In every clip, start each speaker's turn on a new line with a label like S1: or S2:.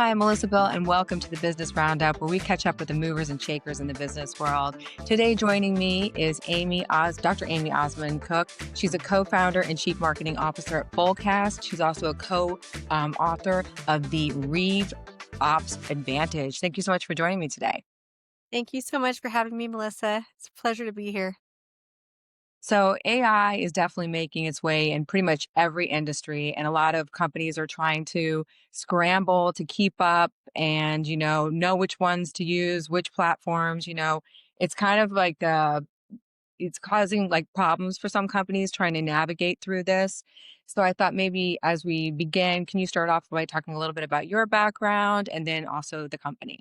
S1: Hi, I'm Melissa Bill, and welcome to the Business Roundup, where we catch up with the movers and shakers in the business world. Today, joining me is Dr. Amy Osmond-Cook. She's a co-founder and chief marketing officer at Fullcast. She's also a co-author of the RevOps Advantage. Thank you so much for joining me today.
S2: Thank you so much for having me, Melissa. It's a pleasure to be here.
S1: So AI is definitely making its way in pretty much every industry, and a lot of companies are trying to scramble to keep up and, know which ones to use, which platforms, it's kind of like it's causing like problems for some companies trying to navigate through this. So I thought maybe as we begin, can you start off by talking a little bit about your background and then also the company?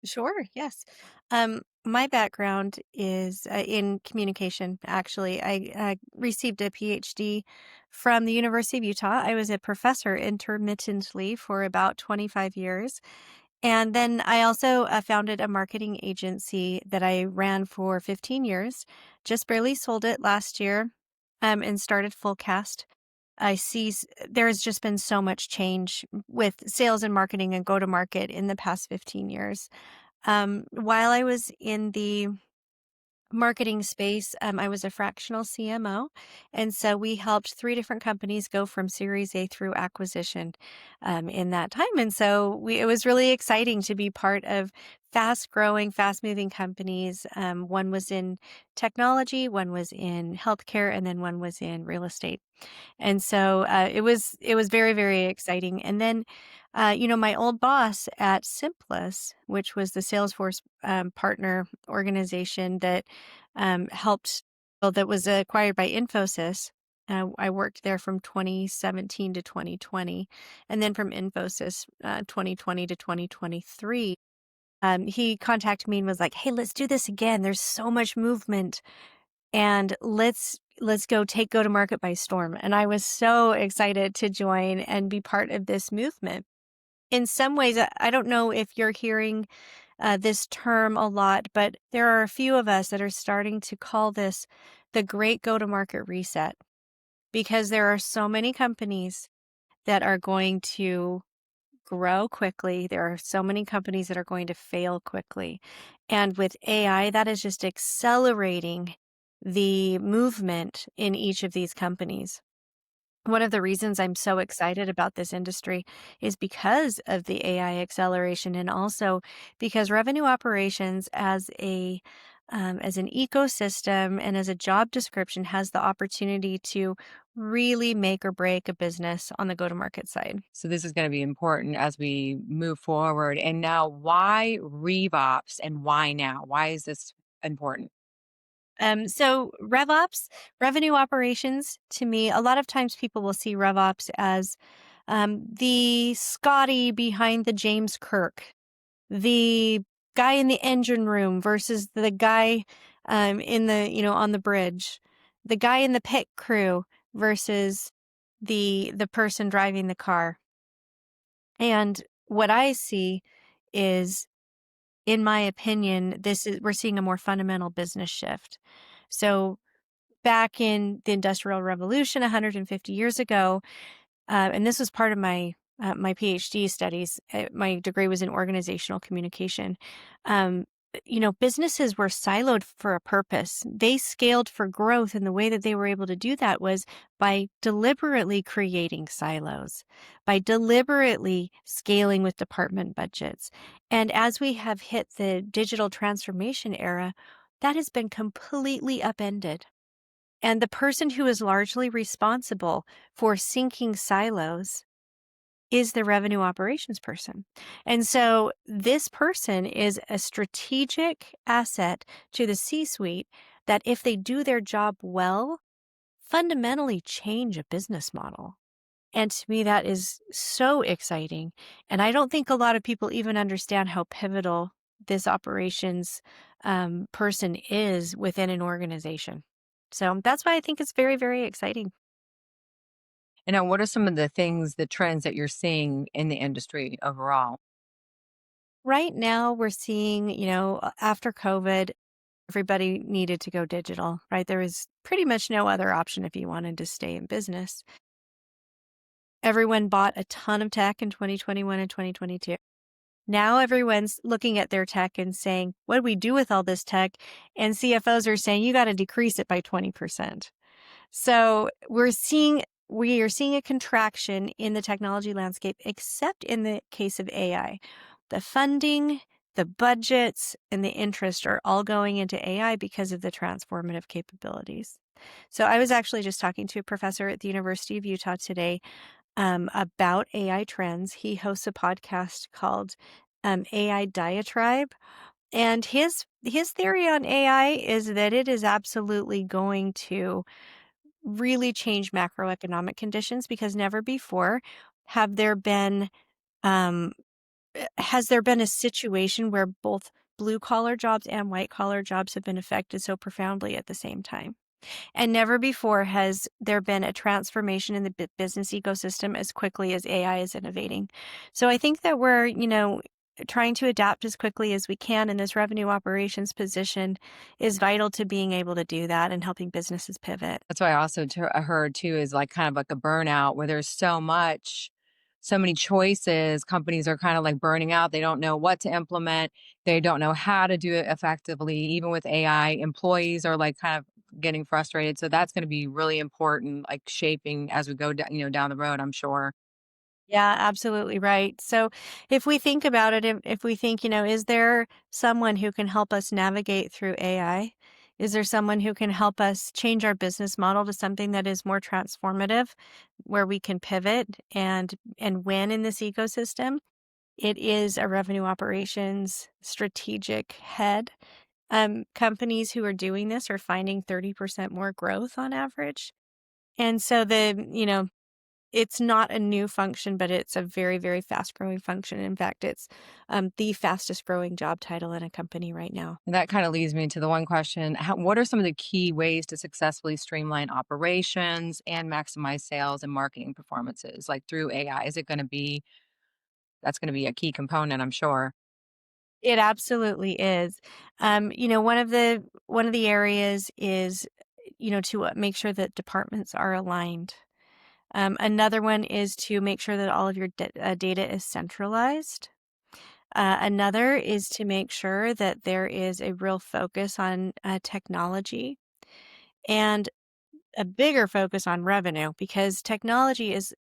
S2: Sure, yes. My background is in communication, actually. I received a PhD from the University of Utah. I was a professor intermittently for about 25 years. And then I also founded a marketing agency that I ran for 15 years, just barely sold it last year, and started Fullcast. There's just been so much change with sales and marketing and go to market in the past 15 years. While I was in the marketing space, I was a fractional CMO. And so we helped three different companies go from Series A through acquisition in that time. And so it was really exciting to be part of fast growing, fast moving companies. One was in technology, one was in healthcare, and then one was in real estate. And so it was very, very exciting. And then, my old boss at Simplus, which was the Salesforce partner organization that helped, well, that was acquired by Infosys. I worked there from 2017 to 2020, and then from Infosys 2020 to 2023. He contacted me and was like, "Hey, let's do this again. There's so much movement and let's go to market by storm." And I was so excited to join and be part of this movement. In some ways, I don't know if you're hearing this term a lot, but there are a few of us that are starting to call this the great go to market reset, because there are so many companies that are going to grow quickly. There are so many companies that are going to fail quickly. And with AI, that is just accelerating the movement in each of these companies. One of the reasons I'm so excited about this industry is because of the AI acceleration, and also because revenue operations as an ecosystem and as a job description has the opportunity to really make or break a business on the go-to-market side.
S1: So this is going to be important as we move forward. And now, why RevOps and why now? Why is this important?
S2: So RevOps, revenue operations, to me, a lot of times people will see RevOps as the Scotty behind the James Kirk, the guy in the engine room versus the guy in on the bridge, the guy in the pit crew versus the person driving the car. And what I see is, in my opinion, we're seeing a more fundamental business shift. So back in the Industrial Revolution 150 years ago, and this was part of my PhD studies. My degree was in organizational communication. Um, Businesses were siloed for a purpose. They scaled for growth, and the way that they were able to do that was by deliberately creating silos, by deliberately scaling with department budgets. And as we have hit the digital transformation era, that has been completely upended. And the person who is largely responsible for sinking silos is the revenue operations person. And so this person is a strategic asset to the C-suite that, if they do their job well, fundamentally change a business model. And to me, that is so exciting. And I don't think a lot of people even understand how pivotal this operations person is within an organization. So that's why I think it's very, very exciting.
S1: And now, what are some of the things, the trends that you're seeing in the industry overall?
S2: Right now, we're seeing, after COVID, everybody needed to go digital, right? There was pretty much no other option if you wanted to stay in business. Everyone bought a ton of tech in 2021 and 2022. Now everyone's looking at their tech and saying, what do we do with all this tech? And CFOs are saying, you got to decrease it by 20%. So we are seeing a contraction in the technology landscape, except in the case of AI. The funding, the budgets, and the interest are all going into AI because of the transformative capabilities. So I was actually just talking to a professor at the University of Utah today about AI trends. He hosts a podcast called AI Diatribe, and his theory on AI is that it is absolutely going to really change macroeconomic conditions because never before have there been um, has there been a situation where both blue collar jobs and white collar jobs have been affected so profoundly at the same time. And never before has there been a transformation in the business ecosystem as quickly as AI is innovating. So I think that we're, trying to adapt as quickly as we can, and this revenue operations position is vital to being able to do that and helping businesses pivot.
S1: That's what I also I heard too is like kind of like a burnout where there's so many choices. Companies are kind of like burning out. They don't know what to implement. They don't know how to do it effectively. Even with AI, employees are like kind of getting frustrated. So that's going to be really important, like shaping as we go down, down the road, I'm sure.
S2: Yeah, absolutely right. So if we think about it, if we think, is there someone who can help us navigate through AI? Is there someone who can help us change our business model to something that is more transformative, where we can pivot and win in this ecosystem? It is a revenue operations strategic head. Companies who are doing this are finding 30% more growth on average. And so it's not a new function, but it's a very, very fast growing function. In fact, it's the fastest growing job title in a company right now.
S1: And that kind of leads me to the one question. What are some of the key ways to successfully streamline operations and maximize sales and marketing performances, like through AI? Is it going to be That's going to be a key component, I'm sure.
S2: It absolutely is. One of the areas is, to make sure that departments are aligned. Another one is to make sure that all of your data is centralized. Another is to make sure that there is a real focus on technology and a bigger focus on revenue, because technology is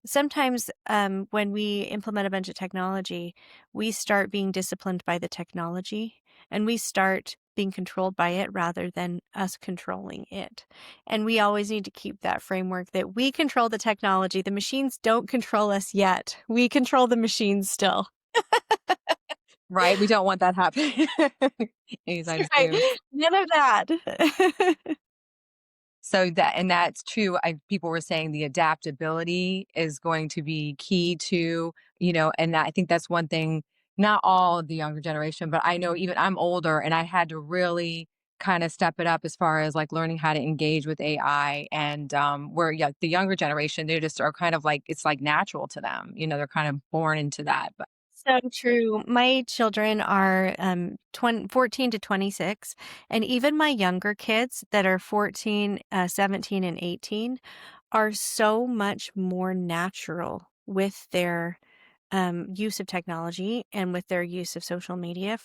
S2: sometimes when we implement a bunch of technology, we start being disciplined by the technology and we start being controlled by it rather than us controlling it. And we always need to keep that framework that we control the technology. The machines don't control us yet. We control the machines still.
S1: Right? We don't want that happening anytime
S2: Right.
S1: soon.
S2: None of that.
S1: That's true. People were saying the adaptability is going to be key to, I think that's one thing, not all of the younger generation, but I know even I'm older and I had to really kind of step it up as far as like learning how to engage with AI. And where yeah, the younger generation, they just are kind of like it's like natural to them. They're kind of born into that. But
S2: So true. My children are 14 to 26, and even my younger kids that are 14, 17, and 18 are so much more natural with their use of technology and with their use of social media,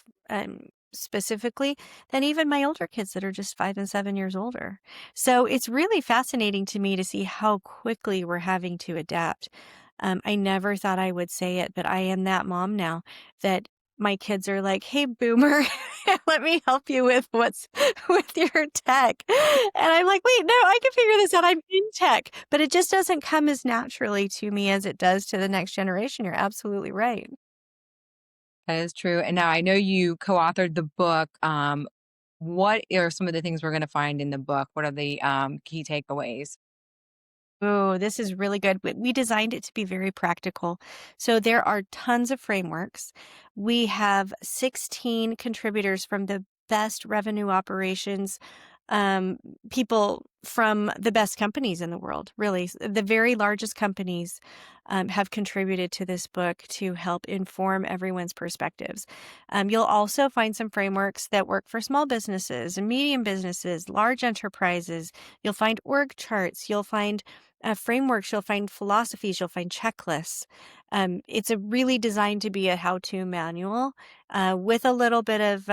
S2: specifically, than even my older kids that are just 5 and 7 years older. So it's really fascinating to me to see how quickly we're having to adapt. I never thought I would say it, but I am that mom now that my kids are like, "Hey, boomer, let me help you with what's with your tech." And I'm like, "Wait, no, I can figure this out. I'm in tech." But it just doesn't come as naturally to me as it does to the next generation. You're absolutely right.
S1: that is true. And now I know you co-authored the book. What are some of the things we're going to find in the book? What are the key takeaways?
S2: Oh, this is really good. We designed it to be very practical. So there are tons of frameworks. We have 16 contributors from the best revenue operations um, people from the best companies in the world, really. The very largest companies have contributed to this book to help inform everyone's perspectives. You'll also find some frameworks that work for small businesses and medium businesses, large enterprises. You'll find org charts. You'll find frameworks, you'll find philosophies, you'll find checklists. It's a really designed to be a how-to manual with a little bit of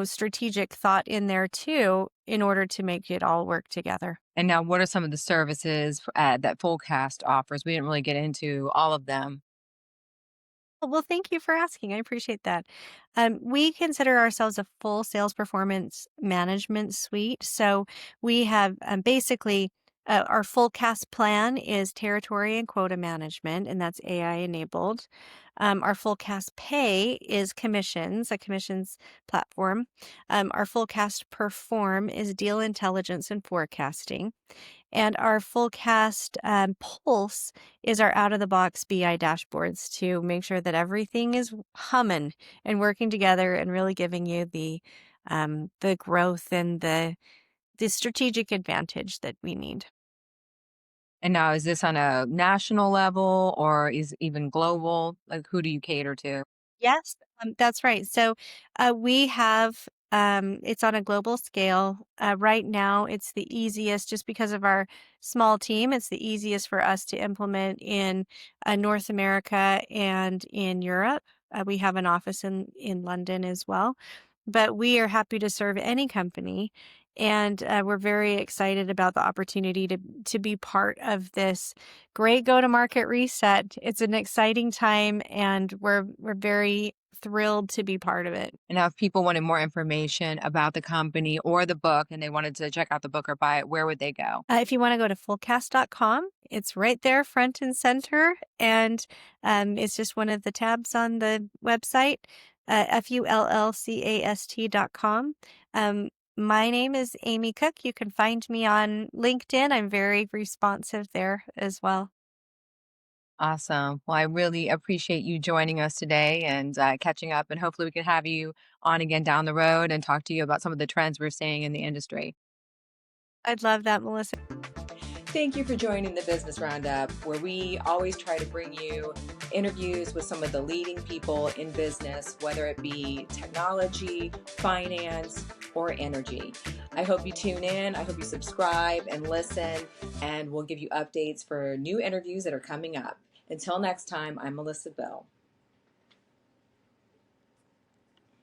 S2: strategic thought in there too, in order to make it all work together.
S1: And now, what are some of the services that Fullcast offers? We didn't really get into all of them.
S2: Well, thank you for asking. I appreciate that. We consider ourselves a full sales performance management suite. So we have basically our full cast plan is territory and quota management, and that's AI enabled. Our full cast pay is commissions, a commissions platform. Our full cast perform is deal intelligence and forecasting. And our full cast pulse is our out of the box BI dashboards to make sure that everything is humming and working together and really giving you the growth and the strategic advantage that we need.
S1: And now, is this on a national level or is even global? Like, who do you cater to?
S2: Yes, that's right. So we have it's on a global scale. Right now, it's the easiest just because of our small team. It's the easiest for us to implement in North America and in Europe. We have an office in London as well, but we are happy to serve any company. And we're very excited about the opportunity to be part of this great go-to-market reset. It's an exciting time, and we're very thrilled to be part of it.
S1: And now, if people wanted more information about the company or the book and they wanted to check out the book or buy it, where would they go?
S2: If you want to go to fullcast.com, it's right there, front and center, and it's just one of the tabs on the website, fullcast.com. My name is Amy Cook. You can find me on LinkedIn. I'm very responsive there as well.
S1: Awesome. Well, I really appreciate you joining us today and catching up. And hopefully, we can have you on again down the road and talk to you about some of the trends we're seeing in the industry.
S2: I'd love that, Melissa.
S1: Thank you for joining the Business Roundup, where we always try to bring you interviews with some of the leading people in business, whether it be technology, finance, or energy. I hope you tune in. I hope you subscribe and listen, and we'll give you updates for new interviews that are coming up. Until next time, I'm Melissa Bill.